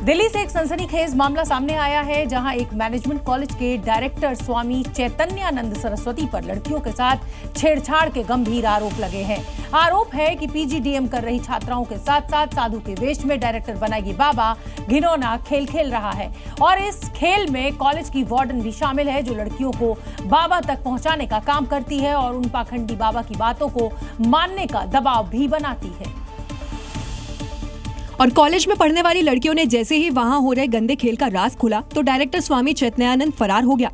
दिल्ली से एक सनसनीखेज मामला सामने आया है, जहां एक मैनेजमेंट कॉलेज के डायरेक्टर स्वामी चैतन्यानंद सरस्वती पर लड़कियों के साथ छेड़छाड़ के गंभीर आरोप लगे हैं। आरोप है कि पीजीडीएम कर रही छात्राओं के साथ साथ साधु के वेश में डायरेक्टर बना ये बाबा घिनौना खेल खेल रहा है और इस खेल में कॉलेज की वार्डन भी शामिल है, जो लड़कियों को बाबा तक पहुंचाने का काम करती है और उन पाखंडी बाबा की बातों को मानने का दबाव भी बनाती है। और कॉलेज में पढ़ने वाली लड़कियों ने जैसे ही वहां हो रहे गंदे खेल का राज खुला तो डायरेक्टर स्वामी चैतन्यानंद फरार हो गया।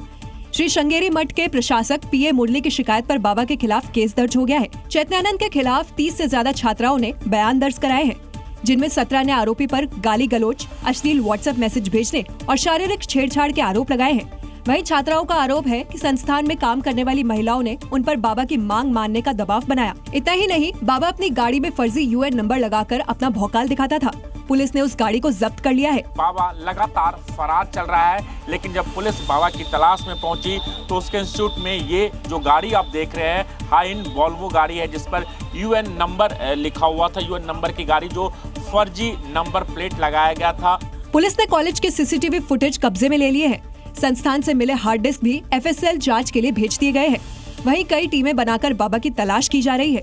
श्री श्रृंगेरी मठ के प्रशासक पीए मुरली की शिकायत पर बाबा के खिलाफ केस दर्ज हो गया है। चैतन्यानंद के खिलाफ 30 से ज्यादा छात्राओं ने बयान दर्ज कराए हैं, जिनमें 17 ने आरोपी पर गाली गलौज, अश्लील व्हाट्सएप मैसेज भेजने और शारीरिक छेड़छाड़ के आरोप लगाए हैं। वहीं छात्राओं का आरोप है कि संस्थान में काम करने वाली महिलाओं ने उन पर बाबा की मांग मानने का दबाव बनाया। इतना ही नहीं, बाबा अपनी गाड़ी में फर्जी यूएन नंबर लगाकर अपना भौकाल दिखाता था। पुलिस ने उस गाड़ी को जब्त कर लिया है। बाबा लगातार फरार चल रहा है, लेकिन जब पुलिस बाबा की तलाश में पहुंची तो उसके इंस्टीट्यूट में ये जो गाड़ी आप देख रहे हैं हाई-एंड वॉल्वो गाड़ी है, जिस पर यूएन नंबर लिखा हुआ था। यूएन नंबर की गाड़ी जो फर्जी नंबर प्लेट लगाया गया था। पुलिस ने कॉलेज के सीसीटीवी फुटेज कब्जे में ले लिए हैं। संस्थान से मिले हार्ड डिस्क भी एफएसएल जांच के लिए भेज दिए गए हैं। वहीं कई टीमें बनाकर बाबा की तलाश की जा रही है।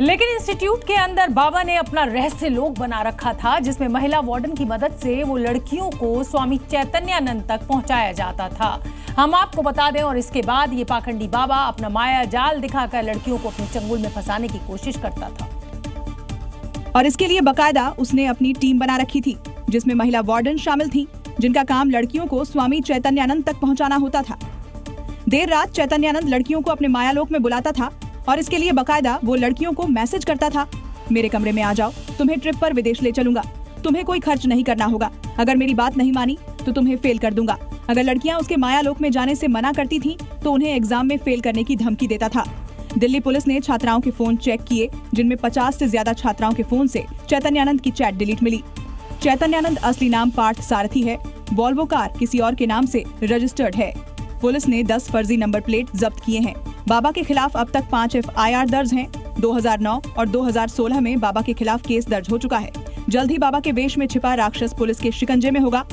लेकिन इंस्टीट्यूट के अंदर बाबा ने अपना रहस्य लोक बना रखा था, जिसमें महिला वार्डन की मदद से वो लड़कियों को स्वामी चैतन्यानंद तक पहुंचाया जाता था। हम आपको बता दें, और इसके बाद ये पाखंडी बाबा अपना माया जाल दिखाकर लड़कियों को अपने चंगुल में फंसाने की कोशिश करता था। और इसके लिए बकायदा उसने अपनी टीम बना रखी थी, जिसमें महिला वार्डन शामिल थी, जिनका काम लड़कियों को स्वामी चैतन्यानंद तक पहुंचाना होता था। देर रात चैतन्यानंद लड़कियों को अपने मायालोक में बुलाता था और इसके लिए बकायदा वो लड़कियों को मैसेज करता था, मेरे कमरे में आ जाओ, तुम्हें ट्रिप पर विदेश ले चलूंगा, तुम्हें कोई खर्च नहीं करना होगा, अगर मेरी बात नहीं मानी तो तुम्हें फेल कर दूंगा। अगर लड़कियां उसके मायालोक में जाने से मना करती थीं, तो उन्हें एग्जाम में फेल करने की धमकी देता था। दिल्ली पुलिस ने छात्राओं के फोन चेक किए, जिनमें 50 से ज्यादा छात्राओं के फोन से चैतन्यानंद की चैट डिलीट मिली। चैतन्यानंद असली नाम पार्थ सारथी है। वॉल्वो कार किसी और के नाम से रजिस्टर्ड है। पुलिस ने 10 फर्जी नंबर प्लेट जब्त किए हैं। बाबा के खिलाफ अब तक 5 एफआईआर दर्ज हैं। 2009 और 2016 में बाबा के खिलाफ केस दर्ज हो चुका है। जल्द ही बाबा के वेश में छिपा राक्षस पुलिस के शिकंजे में होगा।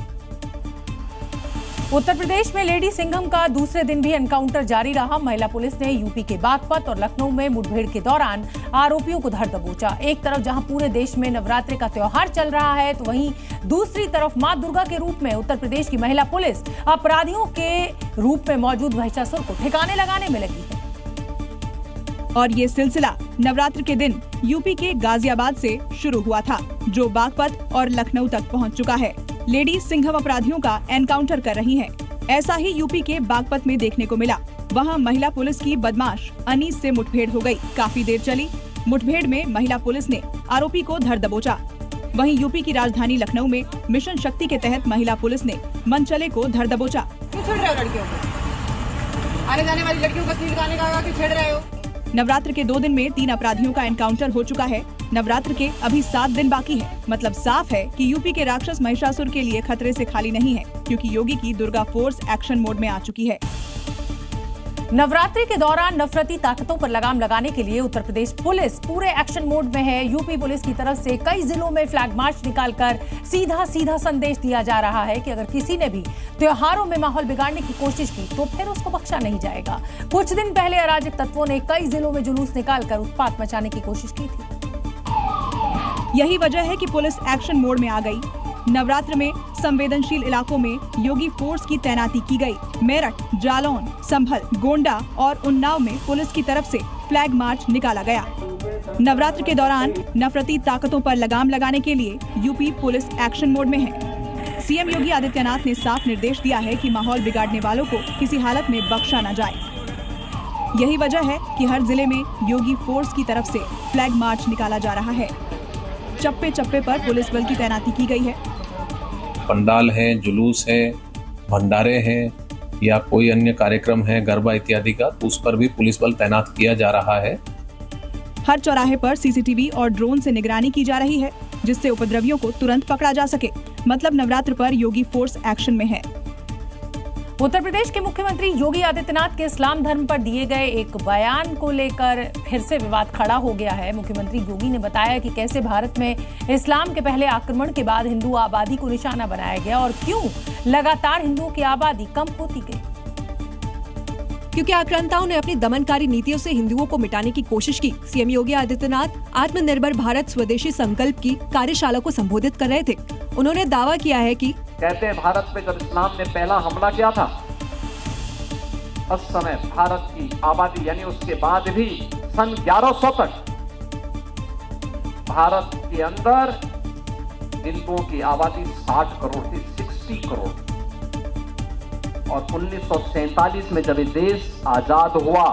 उत्तर प्रदेश में लेडी सिंघम का दूसरे दिन भी एनकाउंटर जारी रहा। महिला पुलिस ने यूपी के बागपत और लखनऊ में मुठभेड़ के दौरान आरोपियों को धर दबोचा। एक तरफ जहां पूरे देश में नवरात्रि का त्योहार चल रहा है, तो वहीं दूसरी तरफ मां दुर्गा के रूप में उत्तर प्रदेश की महिला पुलिस अपराधियों के रूप में मौजूद महिषासुर को ठिकाने लगाने में लगी है। और ये सिलसिला नवरात्र के दिन यूपी के गाजियाबाद से शुरू हुआ था, जो बागपत और लखनऊ तक पहुंच चुका है। लेडी सिंघम अपराधियों का एनकाउंटर कर रही हैं। ऐसा ही यूपी के बागपत में देखने को मिला। वहां महिला पुलिस की बदमाश अनीस से मुठभेड़ हो गई। काफी देर चली। मुठभेड़ में महिला पुलिस ने आरोपी को धर दबोचा। वहीं यूपी की राजधानी लखनऊ में मिशन शक्ति के तहत महिला पुलिस ने मनचले को धर दबोचा। क्यों छेड़ रहे हो लड़कियों को? आने जाने वाली लड़कियों का सील गाने का क्यों छेड़ रहे हो? नवरात्र के 2 दिन में 3 अपराधियों का एनकाउंटर हो चुका है। नवरात्र के अभी 7 दिन बाकी है। मतलब साफ है कि यूपी के राक्षस महिषासुर के लिए खतरे से खाली नहीं है, क्योंकि योगी की दुर्गा फोर्स एक्शन मोड में आ चुकी है। नवरात्रि के दौरान नफरती ताकतों पर लगाम लगाने के लिए उत्तर प्रदेश पुलिस पूरे एक्शन मोड में है। यूपी पुलिस की तरफ से कई जिलों में फ्लैग मार्च निकालकर सीधा संदेश दिया जा रहा है कि अगर किसी ने भी त्योहारों में माहौल बिगाड़ने की कोशिश की तो फिर उसको बख्शा नहीं जाएगा। कुछ दिन पहले अराजक तत्वों ने कई जिलों में जुलूस निकालकर उत्पात मचाने की कोशिश की थी। यही वजह है कि पुलिस एक्शन मोड में आ गई। नवरात्र में संवेदनशील इलाकों में योगी फोर्स की तैनाती की गई। मेरठ, जालौन, संभल, गोंडा और उन्नाव में पुलिस की तरफ से फ्लैग मार्च निकाला गया। नवरात्र के दौरान नफरती ताकतों पर लगाम लगाने के लिए यूपी पुलिस एक्शन मोड में है। सीएम योगी आदित्यनाथ ने साफ निर्देश दिया है कि माहौल बिगाड़ने वालों को किसी हालत में बख्शा न जाए। यही वजह है कि हर जिले में योगी फोर्स की तरफ से फ्लैग मार्च निकाला जा रहा है। चप्पे चप्पे पर पुलिस बल की तैनाती की गई है। पंडाल है, जुलूस है, भंडारे हैं या कोई अन्य कार्यक्रम है, गरबा इत्यादि का, तो उस पर भी पुलिस बल तैनात किया जा रहा है। हर चौराहे पर सीसीटीवी और ड्रोन से निगरानी की जा रही है, जिससे उपद्रवियों को तुरंत पकड़ा जा सके। मतलब नवरात्र पर योगी फोर्स एक्शन में है। उत्तर प्रदेश के मुख्यमंत्री योगी आदित्यनाथ के इस्लाम धर्म पर दिए गए एक बयान को लेकर फिर से विवाद खड़ा हो गया है। मुख्यमंत्री योगी ने बताया कि कैसे भारत में इस्लाम के पहले आक्रमण के बाद हिंदू आबादी को निशाना बनाया गया और क्यों लगातार हिंदुओं की आबादी कम होती गई। क्योंकि आक्रांताओं ने अपनी दमनकारी नीतियों से हिंदुओं को मिटाने की कोशिश की। सीएम योगी आदित्यनाथ आत्मनिर्भर भारत स्वदेशी संकल्प की कार्यशाला को संबोधित कर रहे थे। उन्होंने दावा किया है कि कहते हैं भारत पे जब इस्लाम ने पहला हमला किया था उस समय भारत की आबादी यानी उसके बाद भी सन 1100 तक भारत के अंदर हिंदुओं की आबादी 60 करोड़ थी, 60 करोड़। और 1947 में जब ये देश आजाद हुआ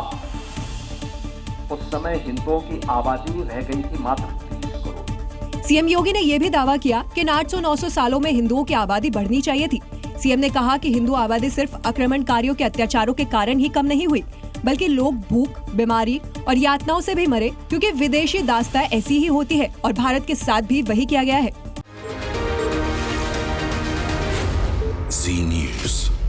उस समय हिंदुओं की आबादी रह गई थी मात्र 30 करोड़। सीएम योगी ने यह भी दावा किया कि 800-900 सालों में हिंदुओं की आबादी बढ़नी चाहिए थी। सीएम ने कहा कि हिंदू आबादी सिर्फ आक्रमणकारियों के अत्याचारों के कारण ही कम नहीं हुई, बल्कि लोग भूख, बीमारी और यातनाओं से भी मरे, क्योंकि विदेशी दास्तां ऐसी ही होती है और भारत के साथ भी वही किया गया है। Zee News।